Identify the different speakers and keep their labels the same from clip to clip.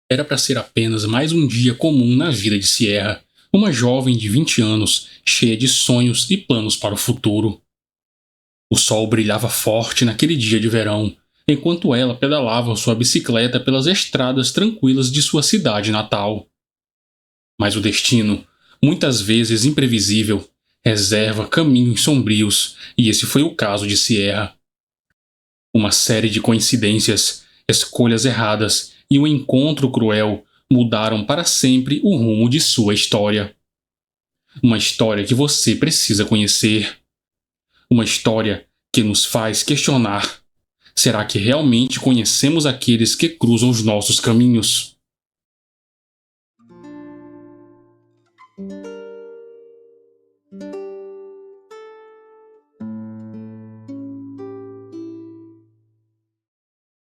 Speaker 1: Era para ser apenas mais um dia comum na vida de Sierra, uma jovem de 20 anos, cheia de sonhos e planos para o futuro. O sol brilhava forte naquele dia de verão, enquanto ela pedalava sua bicicleta pelas estradas tranquilas de sua cidade natal. Mas o destino, muitas vezes imprevisível, reserva caminhos sombrios, e esse foi o caso de Sierra. Uma série de coincidências, escolhas erradas e um encontro cruel mudaram para sempre o rumo de sua história. Uma história que você precisa conhecer. Uma história que nos faz questionar: será que realmente conhecemos aqueles que cruzam os nossos caminhos?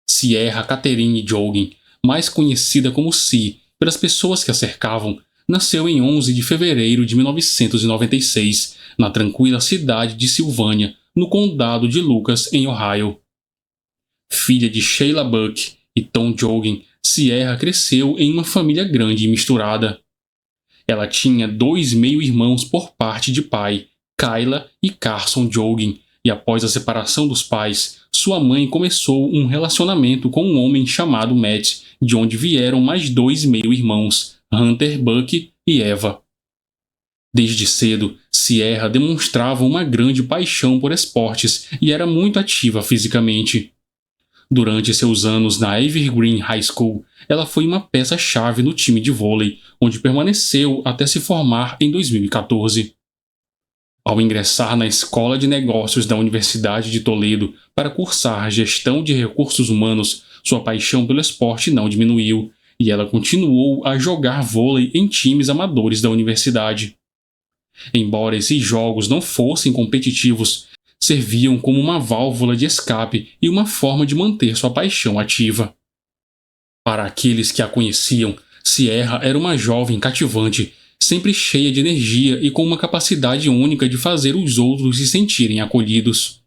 Speaker 1: Sierra Catherine Joughin, mais conhecida como Si pelas pessoas que a cercavam, nasceu em 11 de fevereiro de 1996, na tranquila cidade de Silvânia, no condado de Lucas, em Ohio. Filha de Sheila Buck e Tom Joughin, Sierra cresceu em uma família grande e misturada. Ela tinha dois meio-irmãos por parte de pai, Kyla e Carson Joughin, e após a separação dos pais, sua mãe começou um relacionamento com um homem chamado Matt, de onde vieram mais dois meio-irmãos, Hunter Buck e Eva. Desde cedo, Sierra demonstrava uma grande paixão por esportes e era muito ativa fisicamente. Durante seus anos na Evergreen High School, ela foi uma peça-chave no time de vôlei, onde permaneceu até se formar em 2014. Ao ingressar na Escola de Negócios da Universidade de Toledo para cursar Gestão de Recursos Humanos, sua paixão pelo esporte não diminuiu, e ela continuou a jogar vôlei em times amadores da universidade. Embora esses jogos não fossem competitivos, serviam como uma válvula de escape e uma forma de manter sua paixão ativa. Para aqueles que a conheciam, Sierra era uma jovem cativante, sempre cheia de energia e com uma capacidade única de fazer os outros se sentirem acolhidos.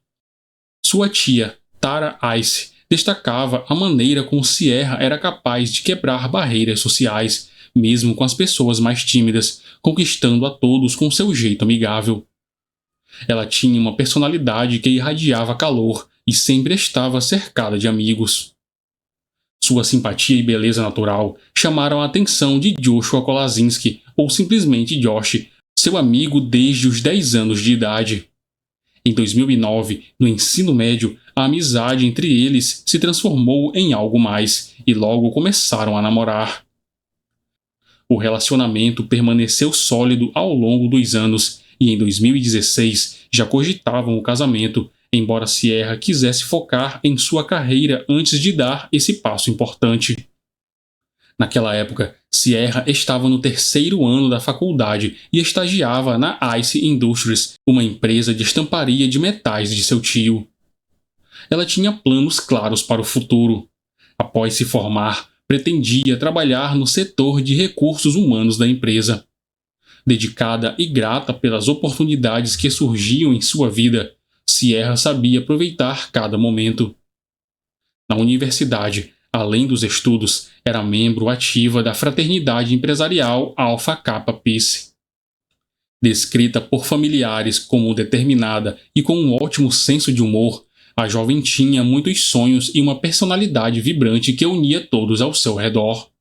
Speaker 1: Sua tia, Tara Ice, destacava a maneira como Sierra era capaz de quebrar barreiras sociais, mesmo com as pessoas mais tímidas, conquistando a todos com seu jeito amigável. Ela tinha uma personalidade que irradiava calor e sempre estava cercada de amigos. Sua simpatia e beleza natural chamaram a atenção de Joshua Kolazinski, ou simplesmente Josh, seu amigo desde os 10 anos de idade. Em 2009, no ensino médio, a amizade entre eles se transformou em algo mais, e logo começaram a namorar. O relacionamento permaneceu sólido ao longo dos anos, e em 2016 já cogitavam o casamento, embora Sierra quisesse focar em sua carreira antes de dar esse passo importante. Naquela época, Sierra estava no 3º ano da faculdade e estagiava na Ice Industries, uma empresa de estamparia de metais de seu tio. Ela tinha planos claros para o futuro. Após se formar, pretendia trabalhar no setor de recursos humanos da empresa. Dedicada e grata pelas oportunidades que surgiam em sua vida, Sierra sabia aproveitar cada momento. Na universidade, além dos estudos, era membro ativa da fraternidade empresarial Alpha Kappa Psi. Descrita por familiares como determinada e com um ótimo senso de humor, a jovem tinha muitos sonhos e uma personalidade vibrante que unia todos ao seu redor.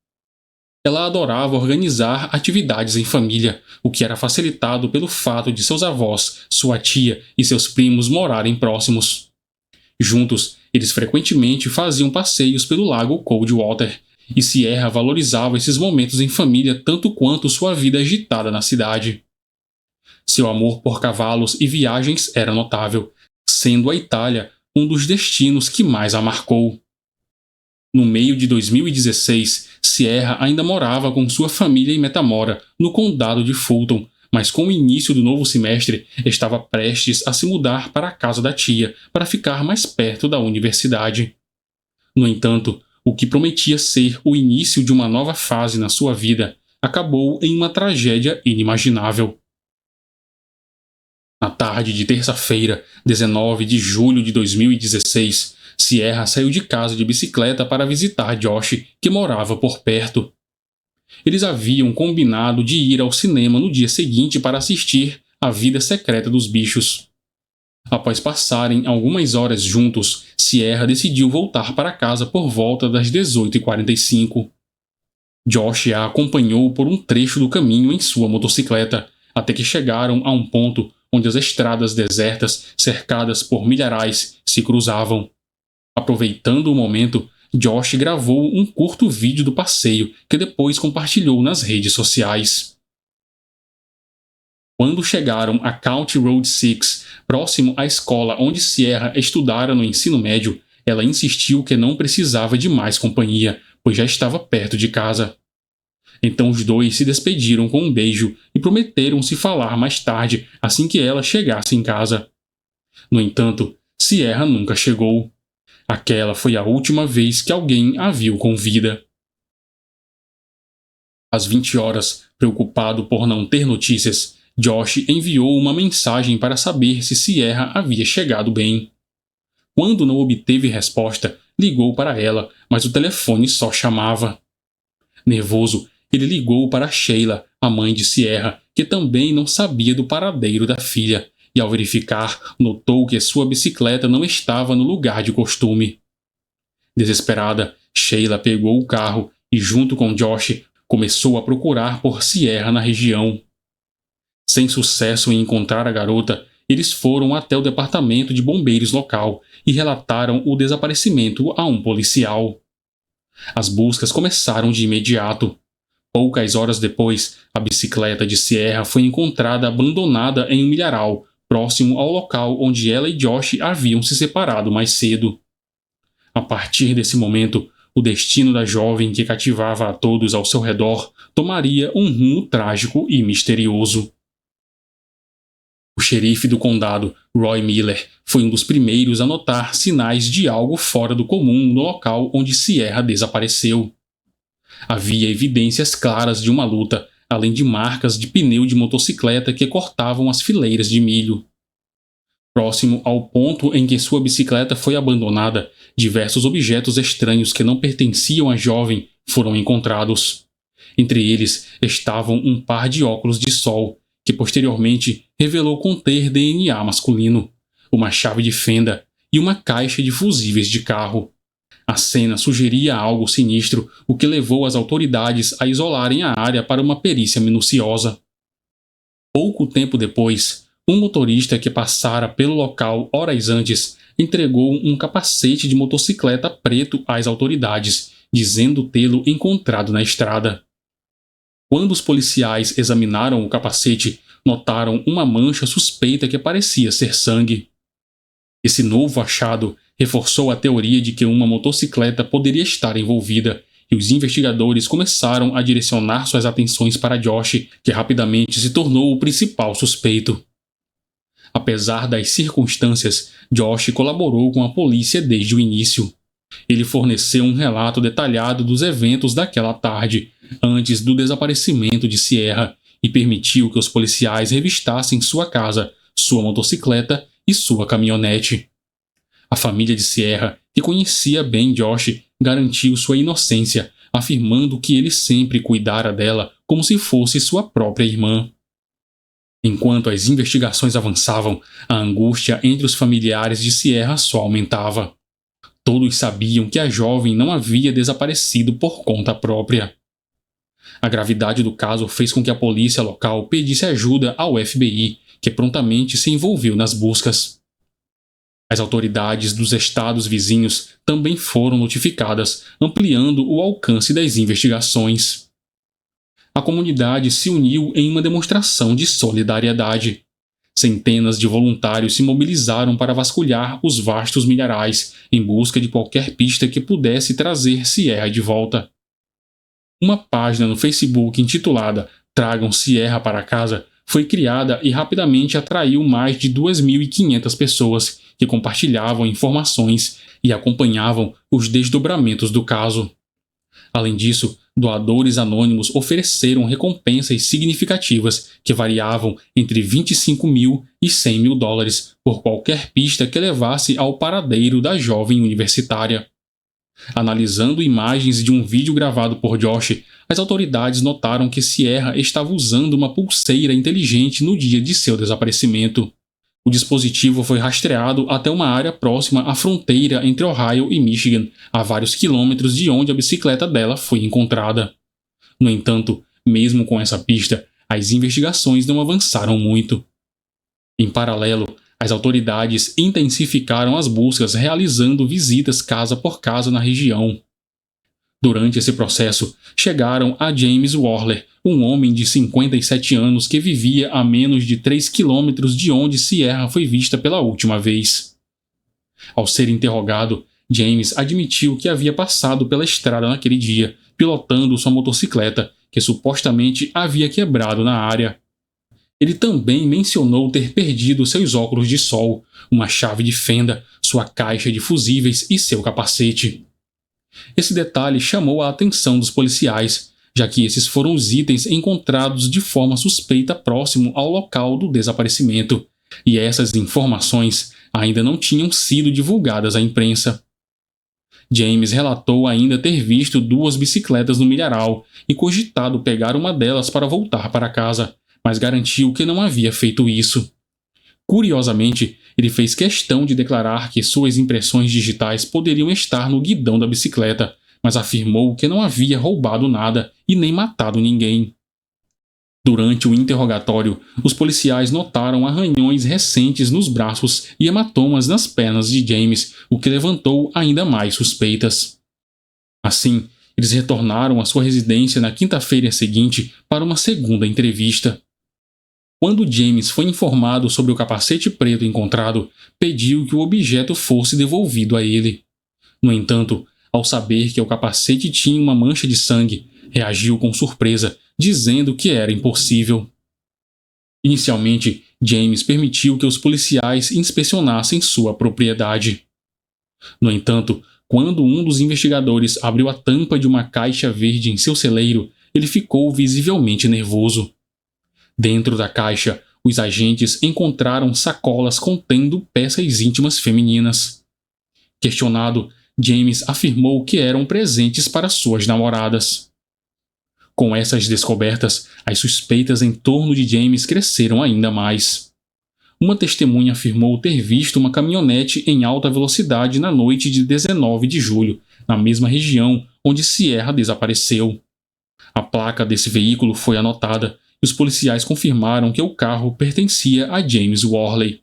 Speaker 1: Ela adorava organizar atividades em família, o que era facilitado pelo fato de seus avós, sua tia e seus primos morarem próximos. Juntos, eles frequentemente faziam passeios pelo lago Coldwater, e Sierra valorizava esses momentos em família tanto quanto sua vida agitada na cidade. Seu amor por cavalos e viagens era notável, sendo a Itália um dos destinos que mais a marcou. No meio de 2016, Sierra ainda morava com sua família em Metamora, no condado de Fulton, mas com o início do novo semestre, estava prestes a se mudar para a casa da tia, para ficar mais perto da universidade. No entanto, o que prometia ser o início de uma nova fase na sua vida, acabou em uma tragédia inimaginável. Na tarde de terça-feira, 19 de julho de 2016, Sierra saiu de casa de bicicleta para visitar Josh, que morava por perto. Eles haviam combinado de ir ao cinema no dia seguinte para assistir A Vida Secreta dos Bichos. Após passarem algumas horas juntos, Sierra decidiu voltar para casa por volta das 18h45. Josh a acompanhou por um trecho do caminho em sua motocicleta, até que chegaram a um ponto onde as estradas desertas, cercadas por milharais, se cruzavam. Aproveitando o momento, Josh gravou um curto vídeo do passeio que depois compartilhou nas redes sociais. Quando chegaram a County Road 6, próximo à escola onde Sierra estudara no ensino médio, ela insistiu que não precisava de mais companhia, pois já estava perto de casa. Então os dois se despediram com um beijo e prometeram se falar mais tarde assim que ela chegasse em casa. No entanto, Sierra nunca chegou. Aquela foi a última vez que alguém a viu com vida. Às 20 horas, preocupado por não ter notícias, Josh enviou uma mensagem para saber se Sierra havia chegado bem. Quando não obteve resposta, ligou para ela, mas o telefone só chamava. Nervoso, ele ligou para Sheila, a mãe de Sierra, que também não sabia do paradeiro da filha, e ao verificar, notou que sua bicicleta não estava no lugar de costume. Desesperada, Sheila pegou o carro e, junto com Josh, começou a procurar por Sierra na região. Sem sucesso em encontrar a garota, eles foram até o departamento de bombeiros local e relataram o desaparecimento a um policial. As buscas começaram de imediato. Poucas horas depois, a bicicleta de Sierra foi encontrada abandonada em um milharal, próximo ao local onde ela e Josh haviam se separado mais cedo. A partir desse momento, o destino da jovem que cativava a todos ao seu redor tomaria um rumo trágico e misterioso. O xerife do condado, Roy Miller, foi um dos primeiros a notar sinais de algo fora do comum no local onde Sierra desapareceu. Havia evidências claras de uma luta, além de marcas de pneu de motocicleta que cortavam as fileiras de milho. Próximo ao ponto em que sua bicicleta foi abandonada, diversos objetos estranhos que não pertenciam à jovem foram encontrados. Entre eles estavam um par de óculos de sol, que posteriormente revelou conter DNA masculino, uma chave de fenda e uma caixa de fusíveis de carro. A cena sugeria algo sinistro, o que levou as autoridades a isolarem a área para uma perícia minuciosa. Pouco tempo depois, um motorista que passara pelo local horas antes entregou um capacete de motocicleta preto às autoridades, dizendo tê-lo encontrado na estrada. Quando os policiais examinaram o capacete, notaram uma mancha suspeita que parecia ser sangue. Esse novo achado reforçou a teoria de que uma motocicleta poderia estar envolvida, e os investigadores começaram a direcionar suas atenções para Josh, que rapidamente se tornou o principal suspeito. Apesar das circunstâncias, Josh colaborou com a polícia desde o início. Ele forneceu um relato detalhado dos eventos daquela tarde, antes do desaparecimento de Sierra, e permitiu que os policiais revistassem sua casa, sua motocicleta e sua caminhonete. A família de Sierra, que conhecia bem Josh, garantiu sua inocência, afirmando que ele sempre cuidara dela como se fosse sua própria irmã. Enquanto as investigações avançavam, a angústia entre os familiares de Sierra só aumentava. Todos sabiam que a jovem não havia desaparecido por conta própria. A gravidade do caso fez com que a polícia local pedisse ajuda ao FBI, que prontamente se envolveu nas buscas. As autoridades dos estados vizinhos também foram notificadas, ampliando o alcance das investigações. A comunidade se uniu em uma demonstração de solidariedade. Centenas de voluntários se mobilizaram para vasculhar os vastos milharais em busca de qualquer pista que pudesse trazer Sierra de volta. Uma página no Facebook intitulada Tragam Sierra para Casa foi criada e rapidamente atraiu mais de 2.500 pessoas que compartilhavam informações e acompanhavam os desdobramentos do caso. Além disso, doadores anônimos ofereceram recompensas significativas que variavam entre 25 mil e 100 mil dólares por qualquer pista que levasse ao paradeiro da jovem universitária. Analisando imagens de um vídeo gravado por Josh, as autoridades notaram que Sierra estava usando uma pulseira inteligente no dia de seu desaparecimento. O dispositivo foi rastreado até uma área próxima à fronteira entre Ohio e Michigan, a vários quilômetros de onde a bicicleta dela foi encontrada. No entanto, mesmo com essa pista, as investigações não avançaram muito. Em paralelo, as autoridades intensificaram as buscas realizando visitas casa por casa na região. Durante esse processo, chegaram a James Worley, um homem de 57 anos que vivia a menos de 3 quilômetros de onde Sierra foi vista pela última vez. Ao ser interrogado, James admitiu que havia passado pela estrada naquele dia, pilotando sua motocicleta, que supostamente havia quebrado na área. Ele também mencionou ter perdido seus óculos de sol, uma chave de fenda, sua caixa de fusíveis e seu capacete. Esse detalhe chamou a atenção dos policiais, já que esses foram os itens encontrados de forma suspeita próximo ao local do desaparecimento, e essas informações ainda não tinham sido divulgadas à imprensa. James relatou ainda ter visto 2 bicicletas no milharal e cogitado pegar uma delas para voltar para casa, mas garantiu que não havia feito isso. Curiosamente, ele fez questão de declarar que suas impressões digitais poderiam estar no guidão da bicicleta, mas afirmou que não havia roubado nada e nem matado ninguém. Durante o interrogatório, os policiais notaram arranhões recentes nos braços e hematomas nas pernas de James, o que levantou ainda mais suspeitas. Assim, eles retornaram à sua residência na quinta-feira seguinte para uma segunda entrevista. Quando James foi informado sobre o capacete preto encontrado, pediu que o objeto fosse devolvido a ele. No entanto, ao saber que o capacete tinha uma mancha de sangue, reagiu com surpresa, dizendo que era impossível. Inicialmente, James permitiu que os policiais inspecionassem sua propriedade. No entanto, quando um dos investigadores abriu a tampa de uma caixa verde em seu celeiro, ele ficou visivelmente nervoso. Dentro da caixa, os agentes encontraram sacolas contendo peças íntimas femininas. Questionado, James afirmou que eram presentes para suas namoradas. Com essas descobertas, as suspeitas em torno de James cresceram ainda mais. Uma testemunha afirmou ter visto uma caminhonete em alta velocidade na noite de 19 de julho, na mesma região onde Sierra desapareceu. A placa desse veículo foi anotada e os policiais confirmaram que o carro pertencia a James Worley.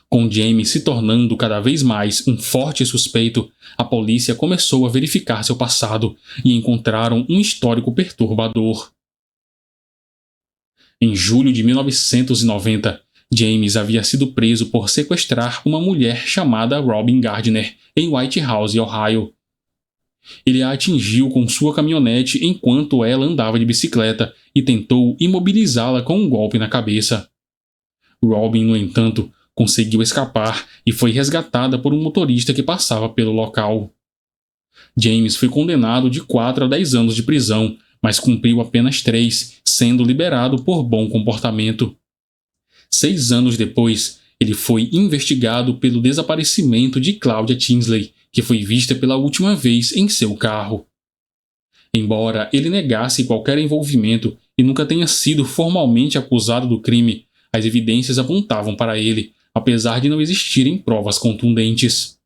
Speaker 1: Com James se tornando cada vez mais um forte suspeito, a polícia começou a verificar seu passado e encontraram um histórico perturbador. Em julho de 1990, James havia sido preso por sequestrar uma mulher chamada Robin Gardner, em White House, Ohio. Ele a atingiu com sua caminhonete enquanto ela andava de bicicleta e tentou imobilizá-la com um golpe na cabeça. Robin, no entanto, conseguiu escapar e foi resgatada por um motorista que passava pelo local. James foi condenado de 4 a 10 anos de prisão, mas cumpriu apenas 3, sendo liberado por bom comportamento. 6 anos depois, ele foi investigado pelo desaparecimento de Claudia Tinsley, que foi vista pela última vez em seu carro. Embora ele negasse qualquer envolvimento e nunca tenha sido formalmente acusado do crime, as evidências apontavam para ele, apesar de não existirem provas contundentes.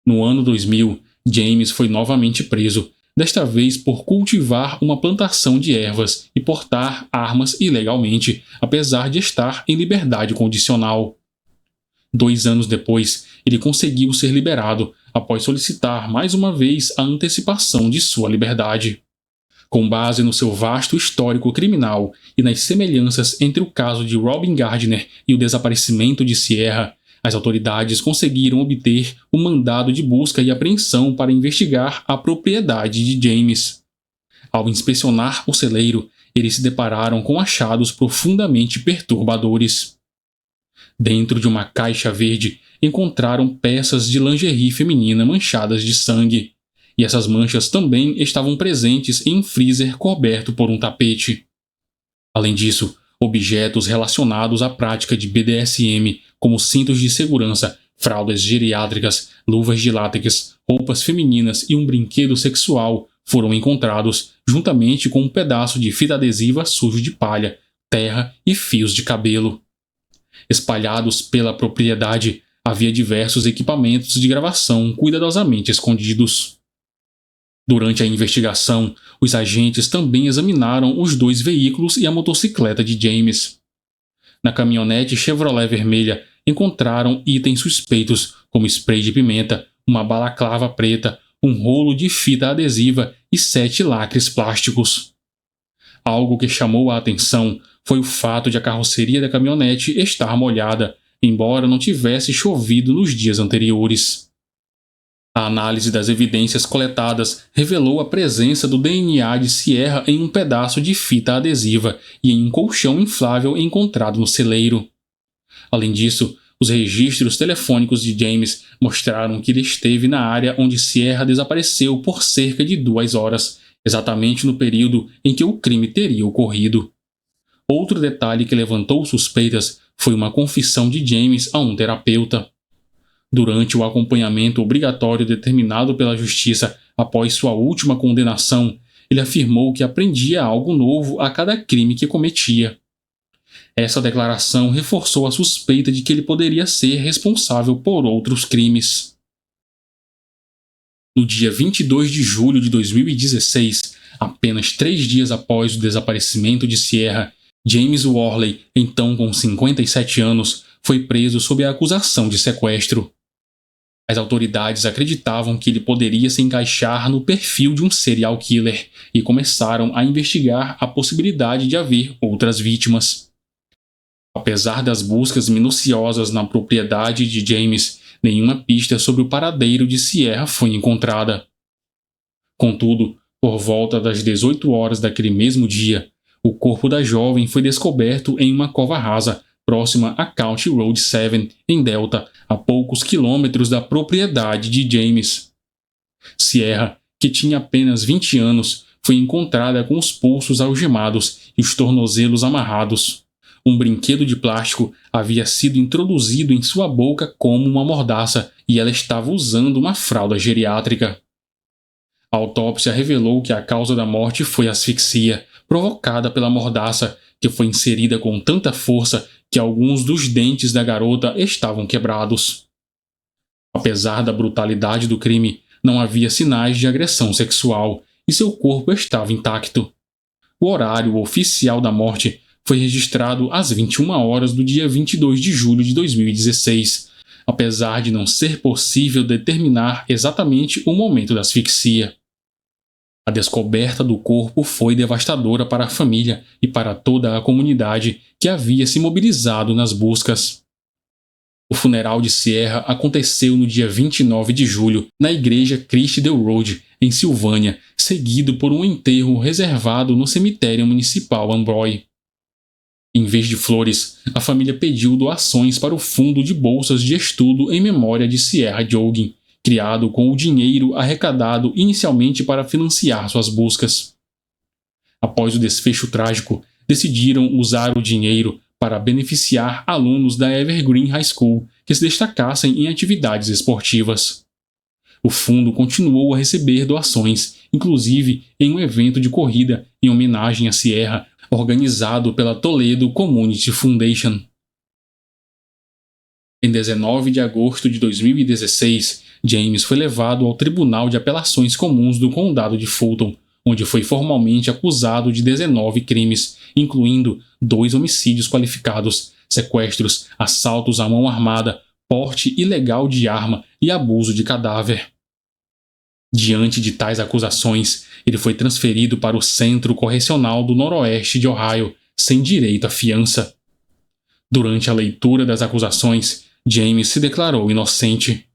Speaker 1: No ano 2000, James foi novamente preso, desta vez por cultivar uma plantação de ervas e portar armas ilegalmente, apesar de estar em liberdade condicional. 2 anos depois, ele conseguiu ser liberado, após solicitar mais uma vez a antecipação de sua liberdade. Com base no seu vasto histórico criminal e nas semelhanças entre o caso de Robin Gardner e o desaparecimento de Sierra, as autoridades conseguiram obter um mandado de busca e apreensão para investigar a propriedade de James. Ao inspecionar o celeiro, eles se depararam com achados profundamente perturbadores. Dentro de uma caixa verde, encontraram peças de lingerie feminina manchadas de sangue. e essas manchas também estavam presentes em um freezer coberto por um tapete. Além disso, objetos relacionados à prática de BDSM, como cintos de segurança, fraldas geriátricas, luvas de látex, roupas femininas e um brinquedo sexual foram encontrados, juntamente com um pedaço de fita adesiva sujo de palha, terra e fios de cabelo. Espalhados pela propriedade, havia diversos equipamentos de gravação cuidadosamente escondidos. Durante a investigação, os agentes também examinaram os 2 veículos e a motocicleta de James. Na caminhonete Chevrolet vermelha, encontraram itens suspeitos como spray de pimenta, uma balaclava preta, um rolo de fita adesiva e 7 lacres plásticos. Algo que chamou a atenção foi o fato de a carroceria da caminhonete estar molhada, embora não tivesse chovido nos dias anteriores. A análise das evidências coletadas revelou a presença do DNA de Sierra em um pedaço de fita adesiva e em um colchão inflável encontrado no celeiro. Além disso, os registros telefônicos de James mostraram que ele esteve na área onde Sierra desapareceu por cerca de 2 horas, exatamente no período em que o crime teria ocorrido. Outro detalhe que levantou suspeitas foi uma confissão de James a um terapeuta. Durante o acompanhamento obrigatório determinado pela justiça após sua última condenação, ele afirmou que aprendia algo novo a cada crime que cometia. Essa declaração reforçou a suspeita de que ele poderia ser responsável por outros crimes. No dia 22 de julho de 2016, apenas 3 dias após o desaparecimento de Sierra, James Worley, então com 57 anos, foi preso sob a acusação de sequestro. As autoridades acreditavam que ele poderia se encaixar no perfil de um serial killer e começaram a investigar a possibilidade de haver outras vítimas. Apesar das buscas minuciosas na propriedade de James, nenhuma pista sobre o paradeiro de Sierra foi encontrada. Contudo, por volta das 18 horas daquele mesmo dia, o corpo da jovem foi descoberto em uma cova rasa, próxima a County Road 7, em Delta, a poucos quilômetros da propriedade de James. Sierra, que tinha apenas 20 anos, foi encontrada com os pulsos algemados e os tornozelos amarrados. Um brinquedo de plástico havia sido introduzido em sua boca como uma mordaça e ela estava usando uma fralda geriátrica. A autópsia revelou que a causa da morte foi asfixia, provocada pela mordaça, que foi inserida com tanta força que alguns dos dentes da garota estavam quebrados. Apesar da brutalidade do crime, não havia sinais de agressão sexual e seu corpo estava intacto. O horário oficial da morte foi registrado às 21 horas do dia 22 de julho de 2016, apesar de não ser possível determinar exatamente o momento da asfixia. A descoberta do corpo foi devastadora para a família e para toda a comunidade que havia se mobilizado nas buscas. O funeral de Sierra aconteceu no dia 29 de julho, na igreja Christdale Road, em Silvânia, seguido por um enterro reservado no cemitério municipal Amboy. Em vez de flores, a família pediu doações para o fundo de bolsas de estudo em memória de Sierra Jogging, criado com o dinheiro arrecadado inicialmente para financiar suas buscas. Após o desfecho trágico, decidiram usar o dinheiro para beneficiar alunos da Evergreen High School que se destacassem em atividades esportivas. O fundo continuou a receber doações, inclusive em um evento de corrida em homenagem a Sierra, organizado pela Toledo Community Foundation. Em 19 de agosto de 2016, James foi levado ao Tribunal de Apelações Comuns do Condado de Fulton, onde foi formalmente acusado de 19 crimes, incluindo 2 homicídios qualificados, sequestros, assaltos à mão armada, porte ilegal de arma e abuso de cadáver. Diante de tais acusações, ele foi transferido para o Centro Correcional do Noroeste de Ohio, sem direito à fiança. Durante a leitura das acusações, James se declarou inocente.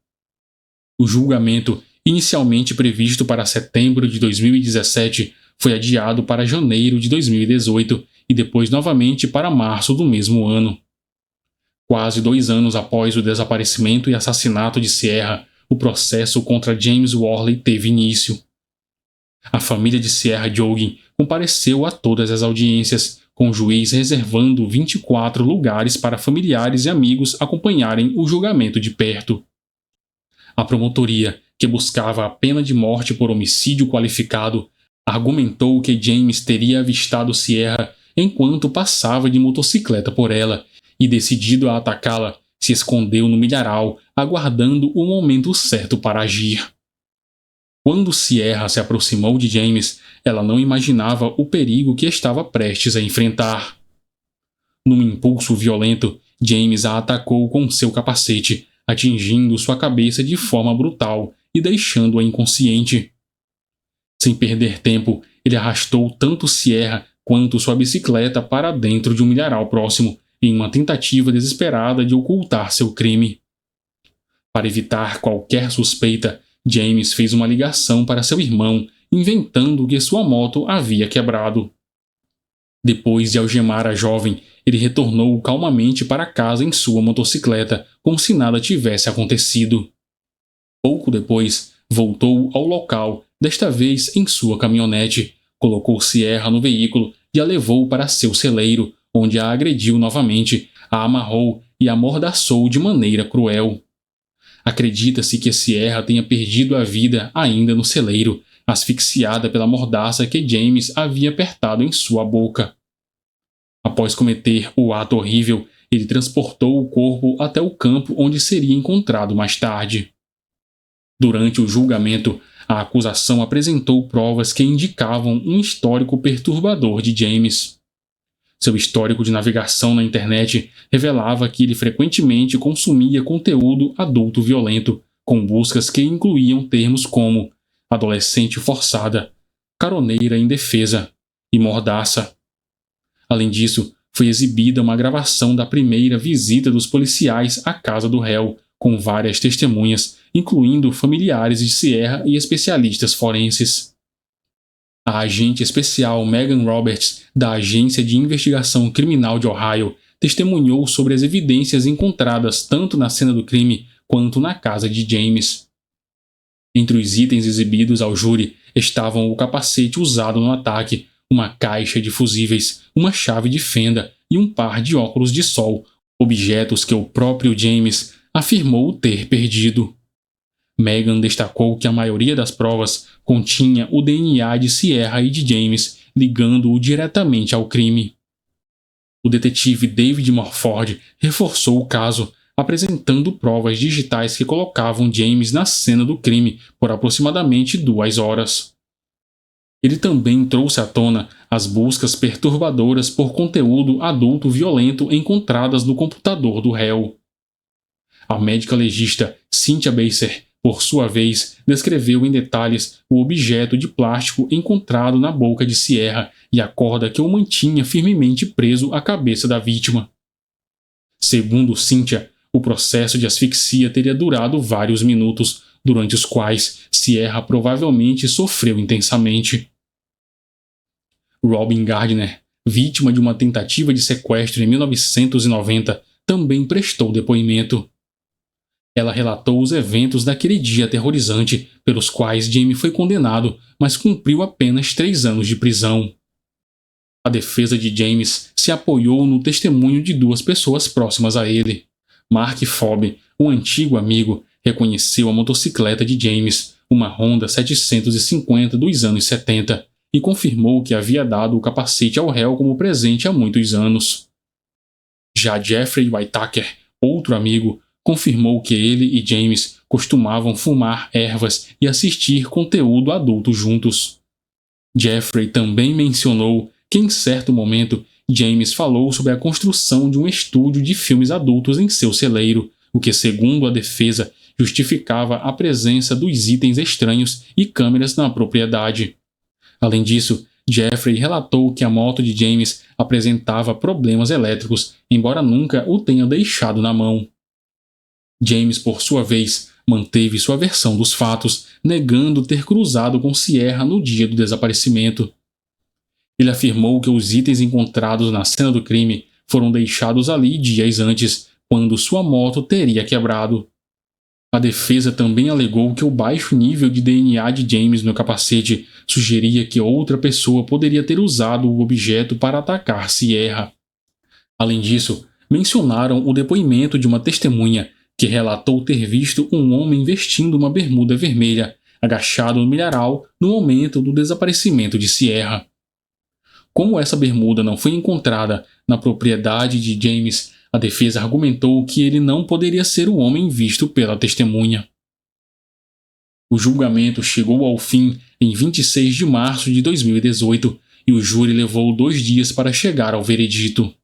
Speaker 1: O julgamento, inicialmente previsto para setembro de 2017, foi adiado para janeiro de 2018 e depois novamente para março do mesmo ano. Quase 2 anos após o desaparecimento e assassinato de Sierra, o processo contra James Worley teve início. A família de Sierra Jogging compareceu a todas as audiências, com o juiz reservando 24 lugares para familiares e amigos acompanharem o julgamento de perto. A promotoria, que buscava a pena de morte por homicídio qualificado, argumentou que James teria avistado Sierra enquanto passava de motocicleta por ela e, decidido a atacá-la, se escondeu no milharal, aguardando o momento certo para agir. Quando Sierra se aproximou de James, ela não imaginava o perigo que estava prestes a enfrentar. Num impulso violento, James a atacou com seu capacete, atingindo sua cabeça de forma brutal e deixando-a inconsciente. Sem perder tempo, ele arrastou tanto Sierra quanto sua bicicleta para dentro de um milharal próximo, em uma tentativa desesperada de ocultar seu crime. Para evitar qualquer suspeita, James fez uma ligação para seu irmão, inventando que sua moto havia quebrado. Depois de algemar a jovem, ele retornou calmamente para casa em sua motocicleta, como se nada tivesse acontecido. Pouco depois, voltou ao local, desta vez em sua caminhonete, colocou Sierra no veículo e a levou para seu celeiro, onde a agrediu novamente, a amarrou e a amordaçou de maneira cruel. Acredita-se que Sierra tenha perdido a vida ainda no celeiro, asfixiada pela mordaça que James havia apertado em sua boca. Após cometer o ato horrível, ele transportou o corpo até o campo onde seria encontrado mais tarde. Durante o julgamento, a acusação apresentou provas que indicavam um histórico perturbador de James. Seu histórico de navegação na internet revelava que ele frequentemente consumia conteúdo adulto violento, com buscas que incluíam termos como adolescente forçada, caroneira indefesa e mordaça. Além disso, foi exibida uma gravação da primeira visita dos policiais à casa do réu, com várias testemunhas, incluindo familiares de Sierra e especialistas forenses. A agente especial Megan Roberts, da Agência de Investigação Criminal de Ohio, testemunhou sobre as evidências encontradas tanto na cena do crime quanto na casa de James. Entre os itens exibidos ao júri estavam o capacete usado no ataque, uma caixa de fusíveis, uma chave de fenda e um par de óculos de sol, objetos que o próprio James afirmou ter perdido. Megan destacou que a maioria das provas continha o DNA de Sierra e de James, ligando-o diretamente ao crime. O detetive David Morford reforçou o caso, apresentando provas digitais que colocavam James na cena do crime por aproximadamente 2 horas. Ele também trouxe à tona as buscas perturbadoras por conteúdo adulto violento encontradas no computador do réu. A médica legista Cynthia Baser, por sua vez, descreveu em detalhes o objeto de plástico encontrado na boca de Sierra e a corda que o mantinha firmemente preso à cabeça da vítima. Segundo Cynthia, o processo de asfixia teria durado vários minutos, durante os quais Sierra provavelmente sofreu intensamente. Robin Gardner, vítima de uma tentativa de sequestro em 1990, também prestou depoimento. Ela relatou os eventos daquele dia aterrorizante, pelos quais Jamie foi condenado, mas cumpriu apenas 3 anos de prisão. A defesa de James se apoiou no testemunho de 2 pessoas próximas a ele. Mark Fobb, um antigo amigo, reconheceu a motocicleta de James, uma Honda 750 dos anos 70, e confirmou que havia dado o capacete ao réu como presente há muitos anos. Já Jeffrey Whitaker, outro amigo, confirmou que ele e James costumavam fumar ervas e assistir conteúdo adulto juntos. Jeffrey também mencionou que, em certo momento, James falou sobre a construção de um estúdio de filmes adultos em seu celeiro, o que, segundo a defesa, justificava a presença dos itens estranhos e câmeras na propriedade. Além disso, Jeffrey relatou que a moto de James apresentava problemas elétricos, embora nunca o tenha deixado na mão. James, por sua vez, manteve sua versão dos fatos, negando ter cruzado com Sierra no dia do desaparecimento. Ele afirmou que os itens encontrados na cena do crime foram deixados ali dias antes, quando sua moto teria quebrado. A defesa também alegou que o baixo nível de DNA de James no capacete sugeria que outra pessoa poderia ter usado o objeto para atacar Sierra. Além disso, mencionaram o depoimento de uma testemunha que relatou ter visto um homem vestindo uma bermuda vermelha, agachado no milharal no momento do desaparecimento de Sierra. Como essa bermuda não foi encontrada na propriedade de James, a defesa argumentou que ele não poderia ser o homem visto pela testemunha. O julgamento chegou ao fim em 26 de março de 2018 e o júri levou 2 dias para chegar ao veredito.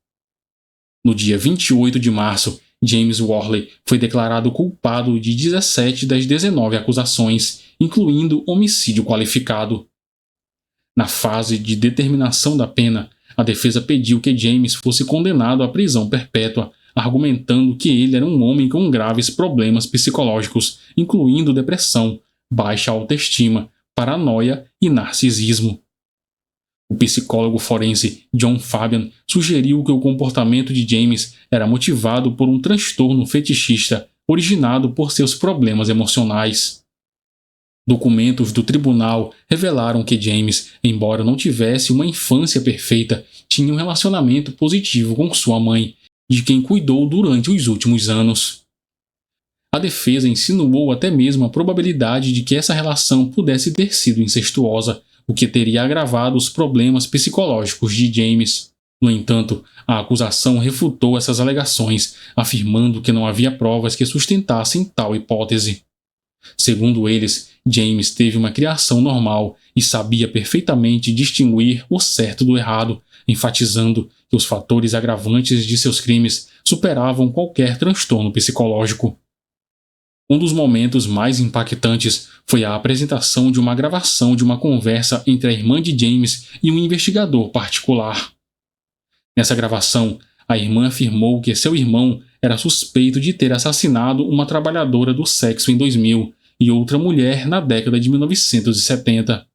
Speaker 1: No dia 28 de março, James Worley foi declarado culpado de 17 das 19 acusações, incluindo homicídio qualificado. Na fase de determinação da pena, a defesa pediu que James fosse condenado à prisão perpétua, argumentando que ele era um homem com graves problemas psicológicos, incluindo depressão, baixa autoestima, paranoia e narcisismo. O psicólogo forense John Fabian sugeriu que o comportamento de James era motivado por um transtorno fetichista originado por seus problemas emocionais. Documentos do tribunal revelaram que James, embora não tivesse uma infância perfeita, tinha um relacionamento positivo com sua mãe, de quem cuidou durante os últimos anos. A defesa insinuou até mesmo a probabilidade de que essa relação pudesse ter sido incestuosa, o que teria agravado os problemas psicológicos de James. No entanto, a acusação refutou essas alegações, afirmando que não havia provas que sustentassem tal hipótese. Segundo eles, James teve uma criação normal e sabia perfeitamente distinguir o certo do errado, enfatizando que os fatores agravantes de seus crimes superavam qualquer transtorno psicológico. Um dos momentos mais impactantes foi a apresentação de uma gravação de uma conversa entre a irmã de James e um investigador particular. Nessa gravação, a irmã afirmou que seu irmão era suspeito de ter assassinado uma trabalhadora do sexo em 2000 e outra mulher na década de 1970.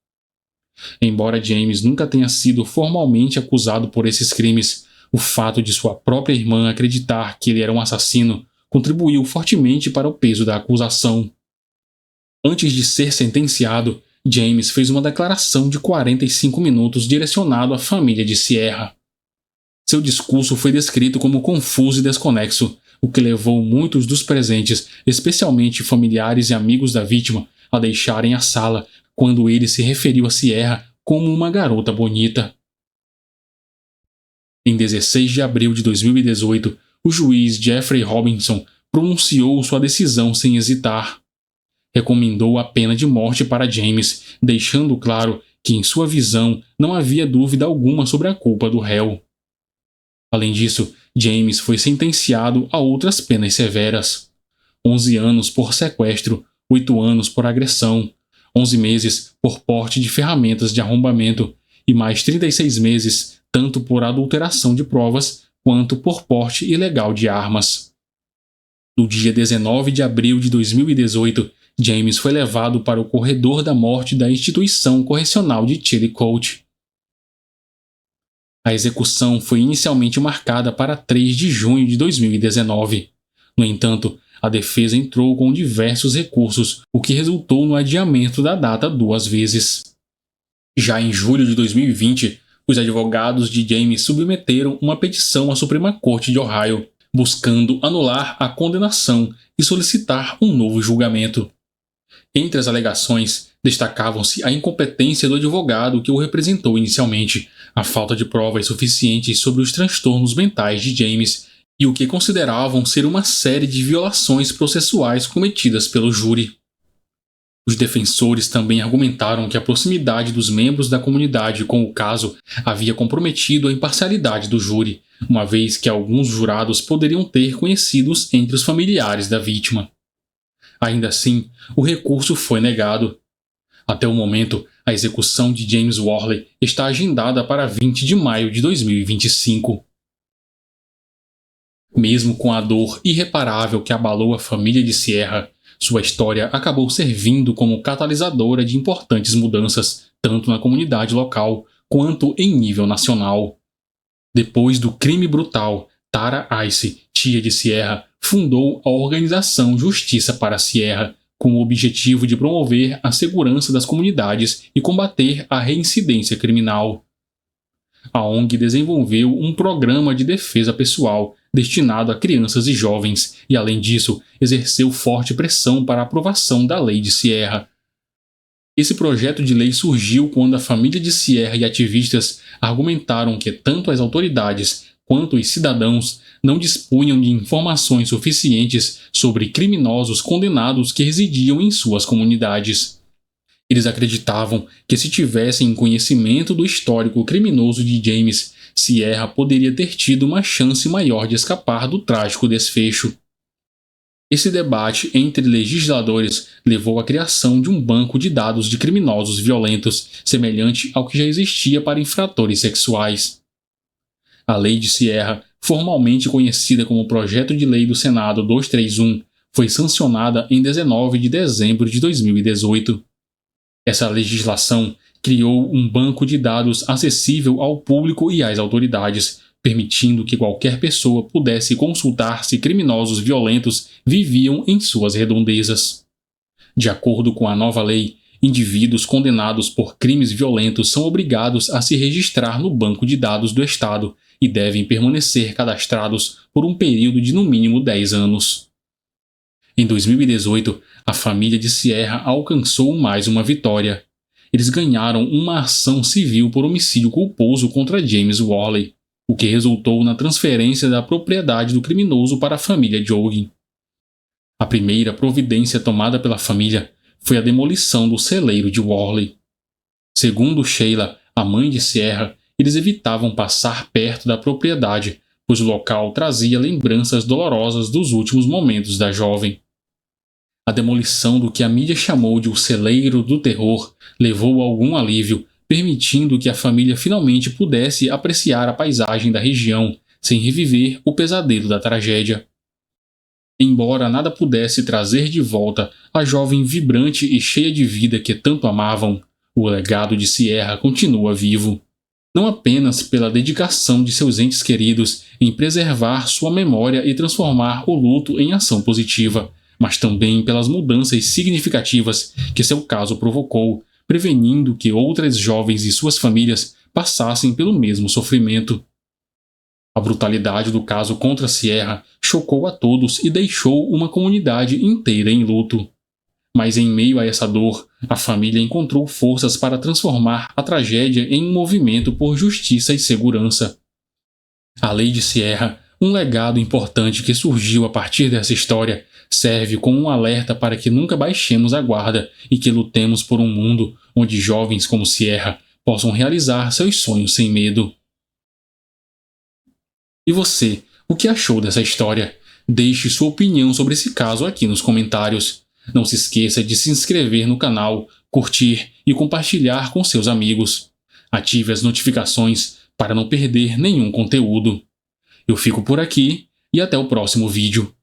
Speaker 1: Embora James nunca tenha sido formalmente acusado por esses crimes, o fato de sua própria irmã acreditar que ele era um assassino contribuiu fortemente para o peso da acusação. Antes de ser sentenciado, James fez uma declaração de 45 minutos direcionado à família de Sierra. Seu discurso foi descrito como confuso e desconexo, o que levou muitos dos presentes, especialmente familiares e amigos da vítima, a deixarem a sala quando ele se referiu a Sierra como uma garota bonita. Em 16 de abril de 2018, o juiz Jeffrey Robinson pronunciou sua decisão sem hesitar. Recomendou a pena de morte para James, deixando claro que, em sua visão, não havia dúvida alguma sobre a culpa do réu. Além disso, James foi sentenciado a outras penas severas: 11 anos por sequestro, 8 anos por agressão, 11 meses por porte de ferramentas de arrombamento e mais 36 meses tanto por adulteração de provas quanto por porte ilegal de armas. No dia 19 de abril de 2018, James foi levado para o corredor da morte da instituição correcional de Chillicothe. A execução foi inicialmente marcada para 3 de junho de 2019. No entanto, a defesa entrou com diversos recursos, o que resultou no adiamento da data 2 vezes. Já em julho de 2020, os advogados de James submeteram uma petição à Suprema Corte de Ohio, buscando anular a condenação e solicitar um novo julgamento. Entre as alegações, destacavam-se a incompetência do advogado que o representou inicialmente, a falta de provas suficientes sobre os transtornos mentais de James e o que consideravam ser uma série de violações processuais cometidas pelo júri. Os defensores também argumentaram que a proximidade dos membros da comunidade com o caso havia comprometido a imparcialidade do júri, uma vez que alguns jurados poderiam ter conhecidos entre os familiares da vítima. Ainda assim, o recurso foi negado. Até o momento, a execução de James Worley está agendada para 20 de maio de 2025. Mesmo com a dor irreparável que abalou a família de Sierra, sua história acabou servindo como catalisadora de importantes mudanças, tanto na comunidade local quanto em nível nacional. Depois do crime brutal, Tara Ice, tia de Sierra, fundou a organização Justiça para Sierra, com o objetivo de promover a segurança das comunidades e combater a reincidência criminal. A ONG desenvolveu um programa de defesa pessoal destinado a crianças e jovens e, além disso, exerceu forte pressão para a aprovação da Lei de Sierra. Esse projeto de lei surgiu quando a família de Sierra e ativistas argumentaram que tanto as autoridades quanto os cidadãos não dispunham de informações suficientes sobre criminosos condenados que residiam em suas comunidades. Eles acreditavam que, se tivessem conhecimento do histórico criminoso de James, Sierra poderia ter tido uma chance maior de escapar do trágico desfecho. Esse debate entre legisladores levou à criação de um banco de dados de criminosos violentos, semelhante ao que já existia para infratores sexuais. A Lei de Sierra, formalmente conhecida como Projeto de Lei do Senado 231, foi sancionada em 19 de dezembro de 2018. Essa legislação criou um banco de dados acessível ao público e às autoridades, permitindo que qualquer pessoa pudesse consultar se criminosos violentos viviam em suas redondezas. De acordo com a nova lei, indivíduos condenados por crimes violentos são obrigados a se registrar no banco de dados do Estado e devem permanecer cadastrados por um período de no mínimo 10 anos. Em 2018, a família de Sierra alcançou mais uma vitória. Eles ganharam uma ação civil por homicídio culposo contra James Worley, o que resultou na transferência da propriedade do criminoso para a família Joughin. A primeira providência tomada pela família foi a demolição do celeiro de Worley. Segundo Sheila, a mãe de Sierra, eles evitavam passar perto da propriedade, pois o local trazia lembranças dolorosas dos últimos momentos da jovem. A demolição do que a mídia chamou de o celeiro do terror levou a algum alívio, permitindo que a família finalmente pudesse apreciar a paisagem da região, sem reviver o pesadelo da tragédia. Embora nada pudesse trazer de volta a jovem vibrante e cheia de vida que tanto amavam, o legado de Sierra continua vivo. Não apenas pela dedicação de seus entes queridos em preservar sua memória e transformar o luto em ação positiva, mas também pelas mudanças significativas que seu caso provocou, prevenindo que outras jovens e suas famílias passassem pelo mesmo sofrimento. A brutalidade do caso contra Sierra chocou a todos e deixou uma comunidade inteira em luto. Mas em meio a essa dor, a família encontrou forças para transformar a tragédia em um movimento por justiça e segurança. A Lei de Sierra, um legado importante que surgiu a partir dessa história, serve como um alerta para que nunca baixemos a guarda e que lutemos por um mundo onde jovens como Sierra possam realizar seus sonhos sem medo. E você, o que achou dessa história? Deixe sua opinião sobre esse caso aqui nos comentários. Não se esqueça de se inscrever no canal, curtir e compartilhar com seus amigos. Ative as notificações para não perder nenhum conteúdo. Eu fico por aqui e até o próximo vídeo.